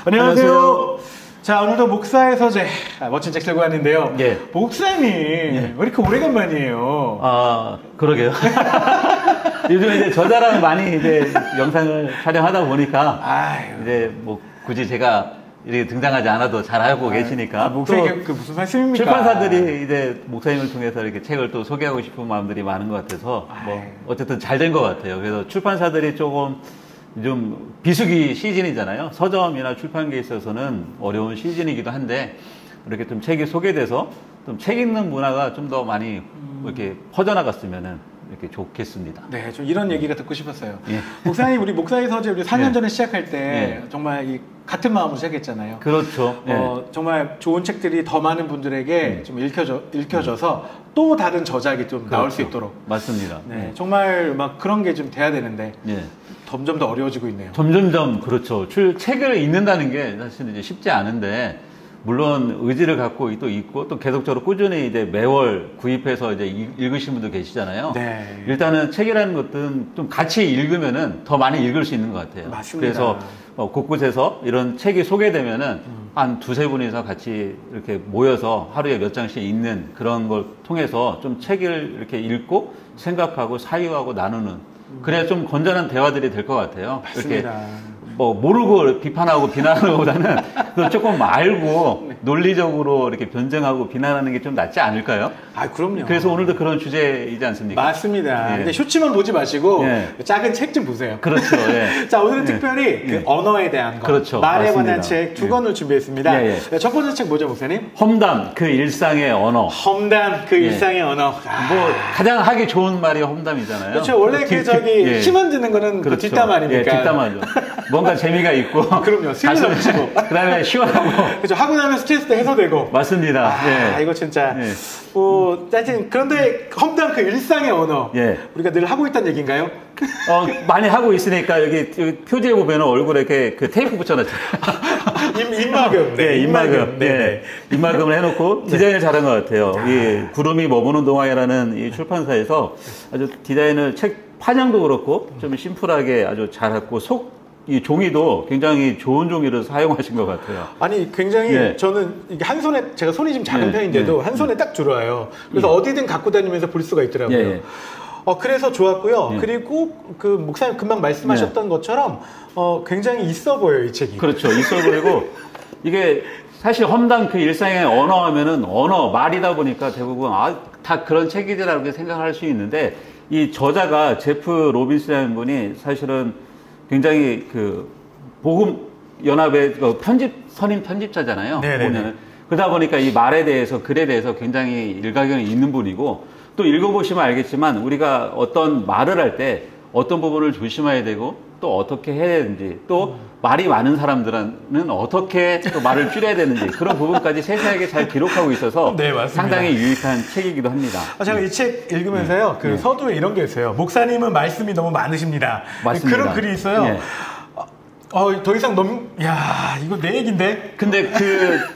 안녕하세요. 자, 오늘도 목사의 서재 멋진 책 들고 왔는데요. 예. 목사님 왜 이렇게 오래간만이에요? 아, 그러게요. 요즘에 이제 저자랑 많이 이제 영상을 촬영하다 보니까 아유. 이제 뭐 굳이 제가 이렇게 등장하지 않아도 잘 알고 계시니까. 목사님 그 무슨 말씀입니까? 출판사들이 이제 목사님을 통해서 이렇게 책을 또 소개하고 싶은 마음들이 많은 것 같아서 뭐 어쨌든 잘 된 것 같아요. 그래서 출판사들이 조금 좀 비수기 시즌이잖아요. 서점이나 출판계에 있어서는 어려운 시즌이기도 한데 이렇게 좀 책이 소개돼서 좀 책 읽는 문화가 좀 더 많이 이렇게 퍼져나갔으면은 이렇게 좋겠습니다. 네, 좀 이런 얘기가 듣고 싶었어요. 예. 목사님, 우리 목사의 서재 우리 4년 예. 전에 시작할 때 예. 정말 이 같은 마음으로 시작했잖아요. 그렇죠. 정말 좋은 책들이 더 많은 분들에게 좀 읽혀져서 또 다른 저작이 좀 나올 수 있도록. 맞습니다. 네, 정말 막 그런 게 좀 돼야 되는데 예. 점점 더 어려워지고 있네요. 점점점 그렇죠. 책을 읽는다는 게 사실 이제 쉽지 않은데 물론 의지를 갖고 또 있고 또 계속적으로 꾸준히 이제 매월 구입해서 이제 읽으시는 분도 계시잖아요. 네. 일단은 책이라는 것은 좀 같이 읽으면은 더 많이 읽을 수 있는 것 같아요. 맞습니다. 그래서 곳곳에서 이런 책이 소개되면은 한 두세 분이서 같이 이렇게 모여서 하루에 몇 장씩 읽는 그런 걸 통해서 좀 책을 이렇게 읽고 생각하고 사유하고 나누는 그래야 좀 건전한 대화들이 될 것 같아요. 맞습니다. 이렇게 뭐 모르고 비판하고 비난하는 것보다는 조금 알고 논리적으로 이렇게 변증하고 비난하는 게 좀 낫지 않을까요? 아, 그럼요. 그래서 오늘도 그런 주제이지 않습니까? 맞습니다. 예. 근데 쇼츠만 보지 마시고 예. 작은 책 좀 보세요. 그렇죠. 예. 자, 오늘은 특별히 그 언어에 대한 것, 그렇죠. 말에 맞습니다. 관한 책 두 권을 준비했습니다. 예, 예. 첫 번째 책 뭐죠, 목사님? 험담, 그 일상의 언어. 험담, 그 일상의 언어. 뭐 가장 하기 좋은 말이 험담이잖아요. 그렇죠. 원래 예. 힘안 드는 거는 그렇죠. 그 뒷담 아닙니까? 예, 뒷담화죠. 뭔가 재미가 있고. 그럼요. 스릴 넘치고. 그 다음에 시원하고. 그렇죠. 하고 나면 스트레스도 해소되고. 맞습니다. 아, 예. 이거 진짜. 예. 하여튼 그런데 험담 그 일상의 언어. 예. 우리가 늘 하고 있다는 얘기인가요? 많이 하고 있으니까 여기 표지에 보면 얼굴에 이렇게 그 테이프 붙여놨죠. 입막음. 네, 입막음. 네. 네. 입막음을 해놓고 디자인을 잘한 것 같아요. 이 구름이 머무는 동화회라는 이 출판사에서 아주 디자인을 책 판형도 그렇고 좀 심플하게 아주 잘했고 이 종이도 굉장히 좋은 종이를 사용하신 것 같아요. 아니, 굉장히 예. 저는 이게 한 손에, 제가 손이 좀 작은 예. 편인데도 예. 한 손에 딱 들어와요. 그래서 어디든 갖고 다니면서 볼 수가 있더라고요. 예. 그래서 좋았고요. 예. 그리고 그 목사님 금방 말씀하셨던 것처럼 굉장히 있어 보여요, 이 책이. 그렇죠. 있어 보이고 이게 사실 험담 그 일상의 언어 하면은 말이다 보니까 대부분 다 그런 책이지라고 생각할 수 있는데 이 저자가 제프 로빈스라는 분이 사실은 굉장히 그 복음 연합의 선임 편집자잖아요. 보면은 그러다 보니까 이 말에 대해서 글에 대해서 굉장히 일가견이 있는 분이고 또 읽어보시면 알겠지만 우리가 어떤 말을 할 때 어떤 부분을 조심해야 되고 또 어떻게 해야 되는지 또 말이 많은 사람들은 어떻게 또 말을 줄여야 되는지 그런 부분까지 세세하게 잘 기록하고 있어서 네, 맞습니다. 상당히 유익한 책이기도 합니다. 제가 이 책 읽으면서요, 그 서두에 이런 게 있어요. 목사님은 말씀이 너무 많으십니다. 맞습니다. 그런 글이 있어요. 예. 더 이상 이거 내 얘긴데? 근데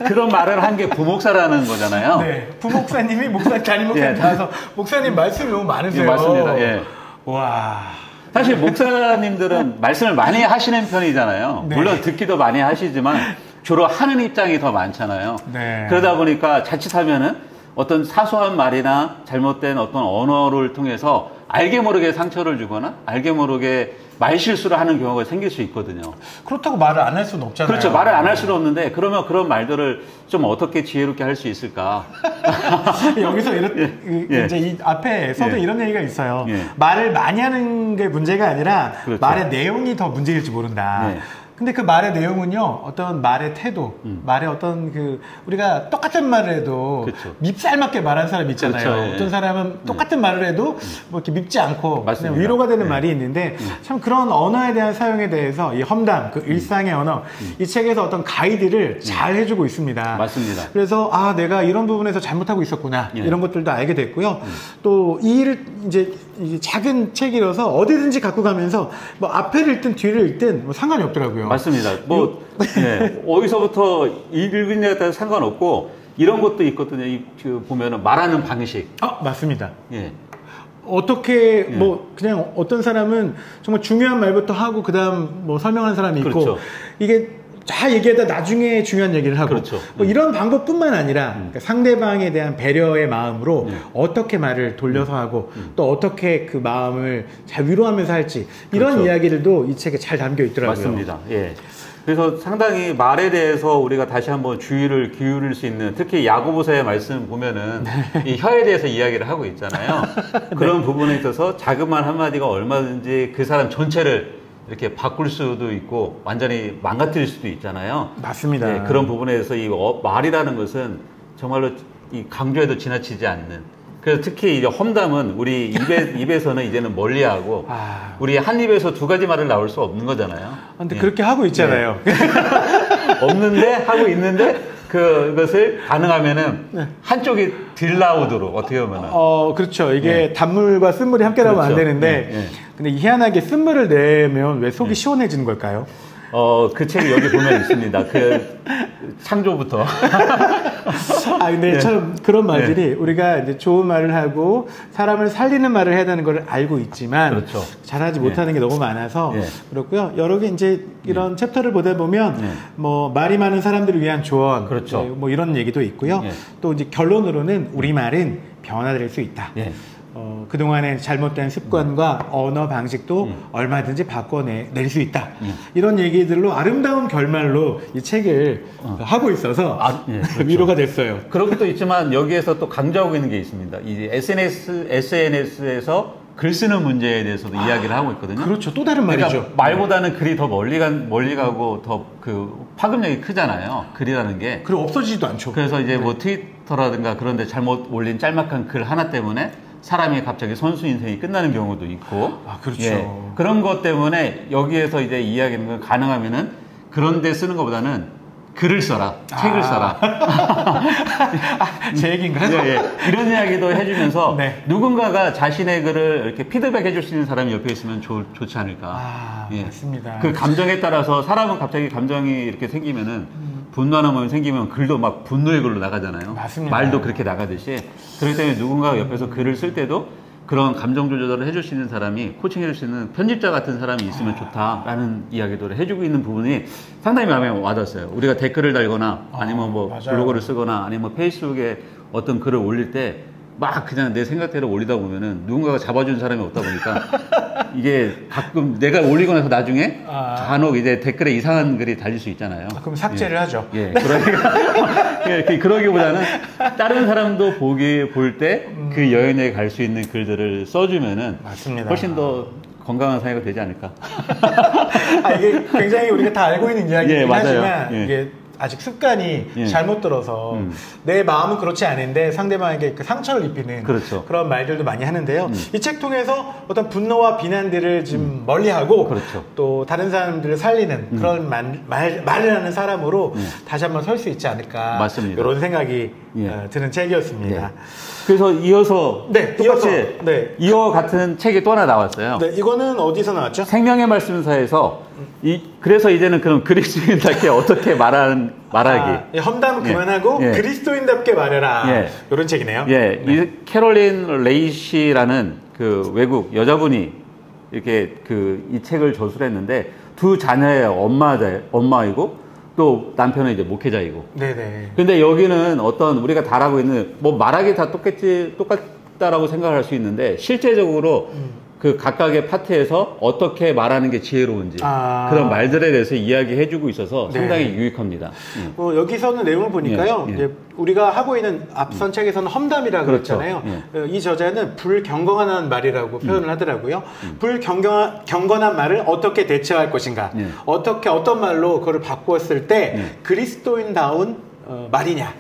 그런 말을 한 게 부목사라는 거잖아요. 네. 부목사님이 담임 목사님 나와서 목사님 말씀이 너무 많으세요. 예, 맞습니다. 예. 와. 사실 목사님들은 말씀을 많이 하시는 편이잖아요. 네. 물론 듣기도 많이 하시지만 주로 하는 입장이 더 많잖아요. 네. 그러다 보니까 자칫하면은 어떤 사소한 말이나 잘못된 어떤 언어를 통해서 알게 모르게 상처를 주거나 알게 모르게 말실수를 하는 경우가 생길 수 있거든요. 그렇다고 말을 안 할 수는 없잖아요. 그렇죠. 말을 안 할 수는 없는데 그러면 그런 말들을 좀 어떻게 지혜롭게 할 수 있을까? 여기서 이제 이 앞에서도 이런 얘기가 있어요. 말을 많이 하는 게 문제가 아니라 그렇죠. 말의 내용이 더 문제일지 모른다. 근데 그 말의 내용은요, 어떤 말의 태도, 말의 어떤 우리가 똑같은 말을 해도 그렇죠. 밉살맞게 말하는 사람이 있잖아요. 그렇죠. 어떤 사람은 똑같은 말을 해도 뭐 이렇게 밉지 않고 그냥 위로가 되는 말이 있는데 참 그런 언어에 대한 사용에 대해서 이 험담, 그 일상의 언어, 이 책에서 어떤 가이드를 잘 해주고 있습니다. 맞습니다. 그래서 내가 이런 부분에서 잘못하고 있었구나. 이런 것들도 알게 됐고요. 또 이 일을 이제 작은 책이라서 어디든지 갖고 가면서 뭐 앞에를 읽든 뒤를 읽든 뭐 상관이 없더라고요. 맞습니다. 어디서부터 읽느냐에 따라 상관없고 이런 것도 있거든요. 보면은 말하는 방식. 맞습니다. 예. 어떻게 뭐 그냥 어떤 사람은 정말 중요한 말부터 하고 그다음 뭐 설명하는 사람이 있고 그렇죠. 이게 다 얘기하다 나중에 중요한 얘기를 하고 그렇죠. 뭐 이런 방법뿐만 아니라 그러니까 상대방에 대한 배려의 마음으로 어떻게 말을 돌려서 하고 또 어떻게 그 마음을 잘 위로하면서 할지 이런 그렇죠. 이야기들도 이 책에 잘 담겨 있더라고요. 맞습니다. 예. 그래서 상당히 말에 대해서 우리가 다시 한번 주의를 기울일 수 있는, 특히 야고보서의 말씀 보면은 이 혀에 대해서 이야기를 하고 있잖아요. 그런 부분에 있어서 작은 말 한마디가 얼마든지 그 사람 전체를 이렇게 바꿀 수도 있고 완전히 망가뜨릴 수도 있잖아요. 맞습니다. 네, 그런 부분에서 이 말이라는 것은 정말로 이 강조해도 지나치지 않는. 그래서 특히 이제 험담은 우리 입에서는 이제는 멀리하고 우리 한 입에서 두 가지 말을 나올 수 없는 거잖아요. 근데 그렇게 하고 있잖아요. 없는데 하고 있는데 그것을 가능하면은 한쪽이 덜 나오도록 어떻게 보면은 그렇죠. 이게 단물과 쓴물이 함께 나오면 안 되는데 근데 희한하게 쓴물을 내면 왜 속이 시원해지는 걸까요? 그 책이 여기 보면 있습니다. 그 창조부터. 근데 참 그런 말들이 우리가 이제 좋은 말을 하고 사람을 살리는 말을 해야 되는 걸 알고 있지만 그렇죠. 잘하지 못하는 게 너무 많아서 그렇고요. 여러 개 이제 이런 챕터를 보다 보면 뭐 말이 많은 사람들을 위한 조언, 그렇죠. 뭐 이런 얘기도 있고요. 또 이제 결론으로는 우리 말은 변화될 수 있다. 그동안의 잘못된 습관과 언어 방식도 얼마든지 바꿔낼 수 있다. 이런 얘기들로 아름다운 결말로 이 책을 하고 있어서 그렇죠. 위로가 됐어요. 그런 것도 있지만 여기에서 또 강조하고 있는 게 있습니다. 이 SNS에서 글 쓰는 문제에 대해서도 이야기를 하고 있거든요. 그렇죠. 또 다른 말이죠. 그러니까 말보다는 글이 더 멀리 가고 더 그 파급력이 크잖아요. 글이라는 게. 그리고 없어지지도 않죠. 그래서 이제 뭐 트위터라든가 그런 데 잘못 올린 짤막한 글 하나 때문에 사람이 갑자기 선수 인생이 끝나는 경우도 있고. 그렇죠. 그런 것 때문에 여기에서 이제 이야기하는 건 가능하면은 그런 데 쓰는 것보다는 글을 써라. 책을 써라. 제 얘기인가요? 이런 이야기도 해주면서 누군가가 자신의 글을 이렇게 피드백 해줄 수 있는 사람이 옆에 있으면 좋지 않을까. 맞습니다. 그 감정에 따라서 사람은 갑자기 감정이 이렇게 생기면은 분노하는 마음이 생기면 글도 막 분노의 글로 나가잖아요. 맞습니다. 말도 그렇게 나가듯이. 그렇기 때문에 누군가가 옆에서 글을 쓸 때도 그런 감정 조절을 해줄 수 있는 사람이, 코칭해줄 수 있는 편집자 같은 사람이 있으면 좋다라는 이야기도 해주고 있는 부분이 상당히 마음에 와닿았어요. 우리가 댓글을 달거나 아니면 뭐 블로그를 쓰거나 아니면 페이스북에 어떤 글을 올릴 때 막 그냥 내 생각대로 올리다 보면은 누군가가 잡아준 사람이 없다 보니까 이게 가끔 내가 올리고 나서 나중에 간혹 이제 댓글에 이상한 글이 달릴 수 있잖아요. 그럼 삭제를 하죠. 그러기보다는 다른 사람도 볼 때 그 여행에 갈 수 있는 글들을 써주면은 맞습니다. 훨씬 더 건강한 사회가 되지 않을까. 이게 굉장히 우리가 다 알고 있는 이야기이긴 하지만 이게 아직 습관이 예. 잘못 들어서 내 마음은 그렇지 않은데 상대방에게 그 상처를 입히는 그렇죠. 그런 말들도 많이 하는데요. 이 책 통해서 어떤 분노와 비난들을 좀 멀리하고 그렇죠. 또 다른 사람들을 살리는 그런 말을 하는 사람으로 다시 한번 설 수 있지 않을까. 맞습니다. 이런 생각이 드는 책이었습니다. 네. 그래서 이어서 똑같이 이어 같은 책이 또 하나 나왔어요. 네, 이거는 어디서 나왔죠? 생명의 말씀사에서 그래서 이제는 그럼 그리스도인답게 어떻게 말하기. 험담 그만하고 그리스도인답게 말해라. 이런 책이네요. 이 캐롤린 레이시라는 그 외국 여자분이 이렇게 이 책을 저술을 했는데 두 자녀의 엄마이고 또 남편은 이제 목회자이고. 네네. 근데 여기는 어떤 우리가 다라고 있는 뭐 말하기 다 똑같다라고 생각할 수 있는데 실제적으로 그 각각의 파트에서 어떻게 말하는 게 지혜로운지 그런 말들에 대해서 이야기해주고 있어서 상당히 유익합니다. 여기서는 내용을 보니까요. 이제 우리가 하고 있는 앞선 책에서는 험담이라고 그렇죠. 했잖아요. 이 저자는 불경건한 말이라고 표현을 하더라고요. 불경건한 말을 어떻게 대처할 것인가, 어떤 말로 그걸 바꾸었을 때 그리스도인다운 말이냐,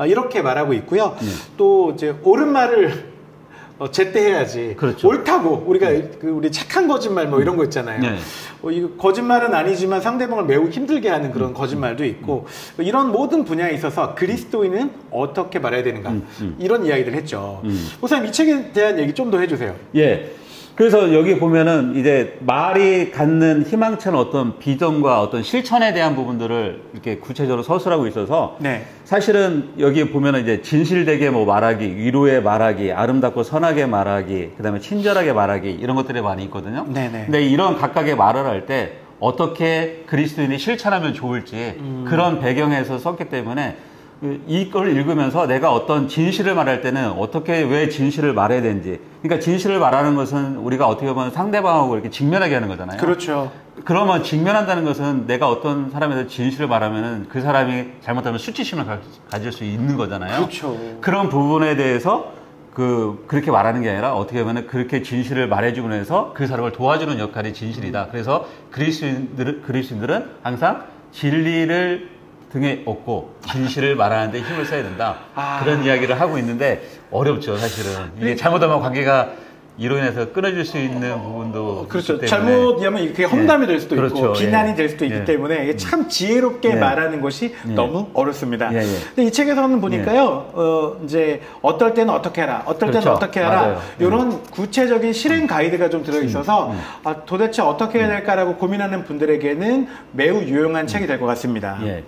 이렇게 말하고 있고요. 또 이제 옳은 말을 제때해야지. 그렇죠. 옳다고 우리가 우리 착한 거짓말 뭐 이런 거 있잖아요. 이거 거짓말은 아니지만 상대방을 매우 힘들게 하는 그런 거짓말도 있고 이런 모든 분야에 있어서 그리스도인은 어떻게 말해야 되는가 이런 이야기를 했죠. 목사님 이 책에 대한 얘기 좀 더 해주세요. 그래서 여기 보면은 이제 말이 갖는 희망찬 어떤 비전과 어떤 실천에 대한 부분들을 이렇게 구체적으로 서술하고 있어서 네. 사실은 여기 보면은 이제 진실되게 뭐 말하기, 위로에 말하기, 아름답고 선하게 말하기, 그다음에 친절하게 말하기 이런 것들이 많이 있거든요. 네네. 근데 이런 각각의 말을 할 때 어떻게 그리스도인이 실천하면 좋을지 그런 배경에서 썼기 때문에 이걸 읽으면서 내가 어떤 진실을 말할 때는 어떻게 왜 진실을 말해야 되는지, 그러니까 진실을 말하는 것은 우리가 어떻게 보면 상대방하고 이렇게 직면하게 하는 거잖아요. 그렇죠. 그러면 직면한다는 것은 내가 어떤 사람에서 진실을 말하면은 그 사람이 잘못하면 수치심을 가질 수 있는 거잖아요. 그렇죠. 그런 부분에 대해서 그렇게 말하는 게 아니라 어떻게 보면 그렇게 진실을 말해주고 해서 그 사람을 도와주는 역할이 진실이다. 그래서 그리스도인들은 항상 진리를 등에 업고 진실을 말하는 데 힘을 써야 된다. 그런 이야기를 하고 있는데 어렵죠, 사실은. 이게 잘못하면 관계가 이로 인해서 끊어질 수 있는 부분도 그렇죠. 있기 때문에. 잘못하면 그게 험담이 될 수도 그렇죠. 있고 비난이 예. 될 수도 있기 예. 때문에 이게 참 지혜롭게 말하는 것이 너무 어렵습니다. 근데 이 책에서는 보니까요, 이제 어떨 때는 어떻게 해라, 어떨 때는 그렇죠. 어떻게 해라, 맞아요. 이런 구체적인 실행 가이드가 좀 들어 있어서 도대체 어떻게 해야 될까라고 고민하는 분들에게는 매우 유용한 책이 될 것 같습니다. 예.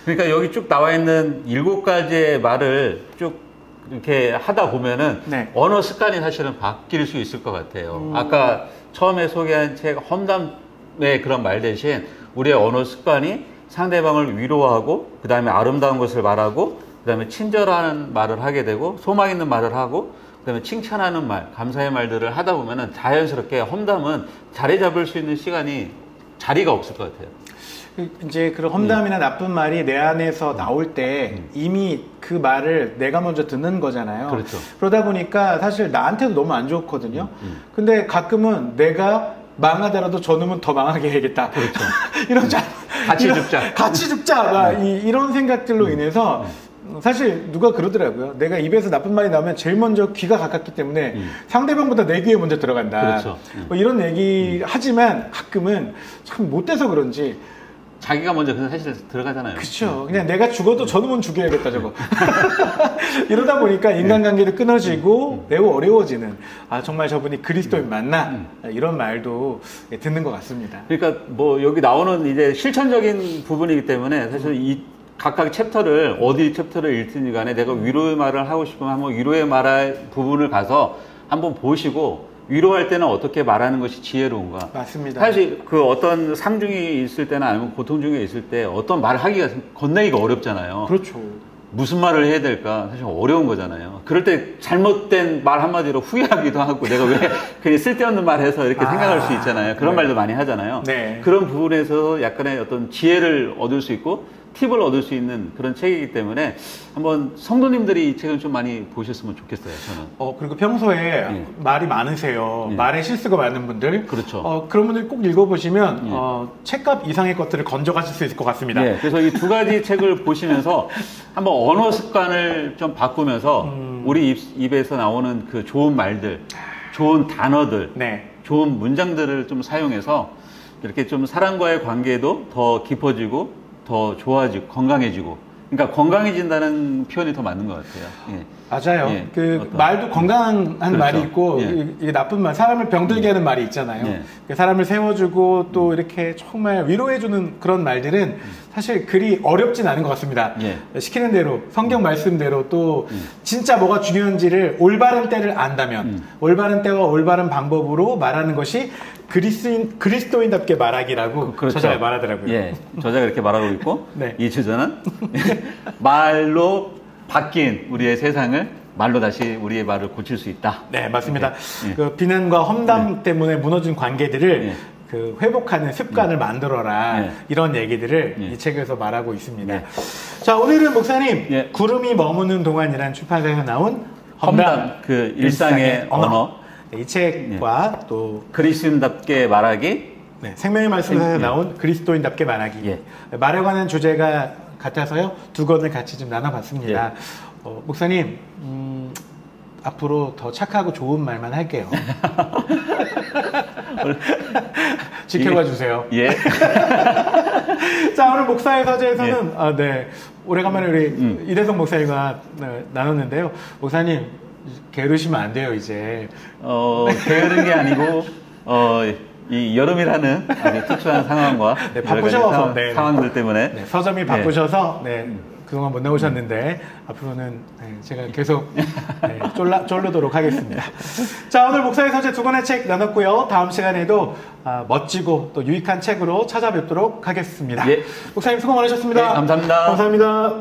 그러니까 여기 쭉 나와 있는 7가지의 말을 쭉 이렇게 하다 보면은 언어 습관이 사실은 바뀔 수 있을 것 같아요. 아까 처음에 소개한 책 험담의 그런 말 대신 우리의 언어 습관이 상대방을 위로하고 그 다음에 아름다운 것을 말하고 그 다음에 친절한 말을 하게 되고 소망 있는 말을 하고 그 다음에 칭찬하는 말, 감사의 말들을 하다 보면은 자연스럽게 험담은 자리 잡을 수 있는 자리가 없을 것 같아요. 이제 그런 험담이나 나쁜 말이 내 안에서 나올 때 이미 그 말을 내가 먼저 듣는 거잖아요. 그렇죠. 그러다 보니까 사실 나한테도 너무 안 좋거든요. 근데 가끔은 내가 망하더라도 저놈은 더 망하게 해야겠다. 그렇죠. 이런 같이 죽자. 이런 생각들로 인해서 사실 누가 그러더라고요. 내가 입에서 나쁜 말이 나오면 제일 먼저 귀가 가깝기 때문에 상대방보다 내 귀에 먼저 들어간다. 그렇죠. 뭐 이런 얘기 하지만 가끔은 참 못돼서 그런지 자기가 먼저 그냥 사실 들어가잖아요. 그렇죠. 그냥 내가 죽어도 저놈은 죽여야겠다 저거. 이러다 보니까 인간관계도 끊어지고 매우 어려워지는, 정말 저분이 그리스도인 맞나, 이런 말도 듣는 것 같습니다. 그러니까 뭐 여기 나오는 이제 실천적인 부분이기 때문에 사실 이 각각 챕터를 어디 챕터를 읽든지 간에 내가 위로의 말을 하고 싶으면 한번 위로의 말할 부분을 가서 한번 보시고, 위로할 때는 어떻게 말하는 것이 지혜로운가. 맞습니다. 사실 그 어떤 상중이 있을 때나 아니면 고통 중에 있을 때 어떤 말을 하기가, 건네기가 어렵잖아요. 그렇죠. 무슨 말을 해야 될까 사실 어려운 거잖아요. 그럴 때 잘못된 말 한마디로 후회하기도 하고 내가 왜 그냥 쓸데없는 말 해서 이렇게 생각할 수 있잖아요. 그런 말도 많이 하잖아요. 그런 부분에서 약간의 어떤 지혜를 얻을 수 있고 팁을 얻을 수 있는 그런 책이기 때문에 한번 성도님들이 이 책을 좀 많이 보셨으면 좋겠어요, 저는. 그리고 평소에 말이 많으세요. 말에 실수가 많은 분들. 그렇죠. 그런 분들 꼭 읽어보시면 책값 이상의 것들을 건져가실 수 있을 것 같습니다. 그래서 이 2가지 책을 보시면서 한번 언어 습관을 좀 바꾸면서 우리 입에서 나오는 그 좋은 말들, 좋은 단어들, 좋은 문장들을 좀 사용해서 이렇게 좀 사람과의 관계도 더 깊어지고 더 좋아지고 건강해지고, 그러니까 건강해진다는 표현이 더 맞는 것 같아요. 맞아요. 말도 건강한 그렇죠. 말이 있고 이게 나쁜 말, 사람을 병들게 하는 말이 있잖아요. 사람을 세워주고 또 이렇게 정말 위로해주는 그런 말들은 사실 그리 어렵진 않은 것 같습니다. 시키는 대로, 성경 말씀대로 또 진짜 뭐가 중요한지를 올바른 때를 안다면 올바른 때와 올바른 방법으로 말하는 것이 그리스도인답게 말하기라고 그렇죠. 저자가 말하더라고요. 저자가 이렇게 말하고 있고 이 저자는 말로 바뀐 우리의 세상을 말로 다시 우리의 말을 고칠 수 있다. 네, 맞습니다. 그 비난과 험담 때문에 무너진 관계들을 회복하는 습관을 만들어라. 이런 얘기들을 이 책에서 말하고 있습니다. 자, 오늘은 목사님, 구름이 머무는 동안이라는 출판사에서 나온 험담, 그 일상의 언어. 이 책과 또 그리스도인답게 말하기, 생명의 말씀에서 나온 그리스도인답게 말하기. 말에 관한 주제가 같아서요, 2권을 같이 좀 나눠봤습니다. 목사님, 앞으로 더 착하고 좋은 말만 할게요. 지켜봐 주세요. 자, 오늘 목사의 서재에서는 오래간만에 우리 이대성 목사님과 나눴는데요. 목사님, 게으르시면 안 돼요, 이제. 게으른 게 아니고, 이 여름이라는 아주 특수한 상황과 네, 바쁘셔서 상황들 때문에 네, 서점이 바쁘셔서 그동안 못 나오셨는데 앞으로는 제가 계속 쫄르도록 하겠습니다. 자, 오늘 목사의 서재 두 권의 책 나눴고요. 다음 시간에도 멋지고 또 유익한 책으로 찾아뵙도록 하겠습니다. 예. 목사님 수고 많으셨습니다. 네, 감사합니다. 감사합니다.